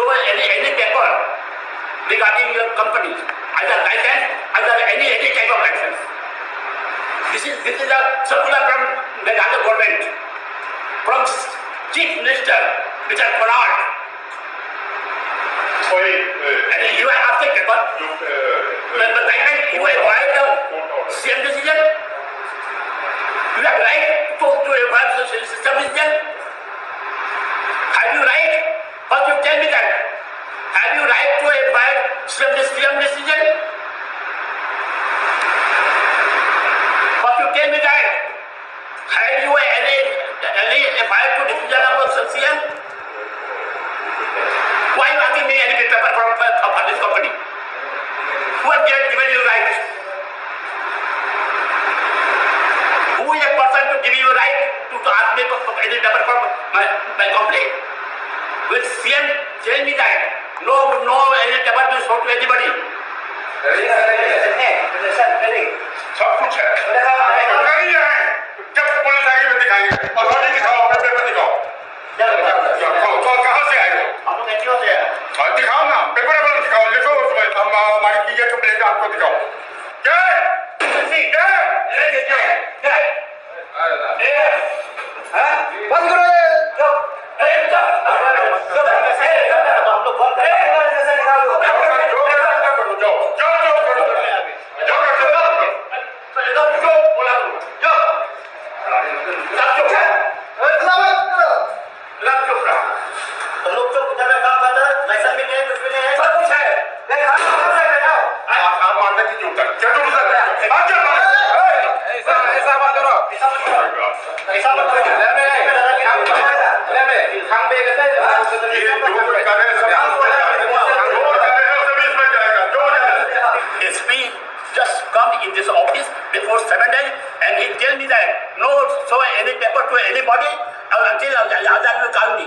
show any paper regarding your company, either license, either any type of license. This is a circular from the government, from Chief Minister, Mr. Pranab. And you are asking paper. But you have right the same decision. You have right to have the system decision. Have you right? First you tell me that. Have you right to abide system decision? First you tell me that. Have you any abide to decision about CM? Why are you asking me any paper from this company? Who has given you right? Who is a person to give you right to ask me for any paper from my company? Will CM tell me that? No, any paper to show to anybody. सब कुछ है। जब police आएगी मैं दिखाएंगे। Authority दिखाओ, अपना paper दिखाओ। कहाँ से आए हो? आप लोग एनजीओ से आए। दिखाओ ना, पेपर अपना दिखाओ, लिखो उसमें हमारी चीजें तुम लेकर आपको दिखाओ। क्या? बंद करो ये। हम लोग बंद करें। जैसे निकाल दो। Just come in this office before 7 days and he tell me that no show any paper to anybody until Azad will call me.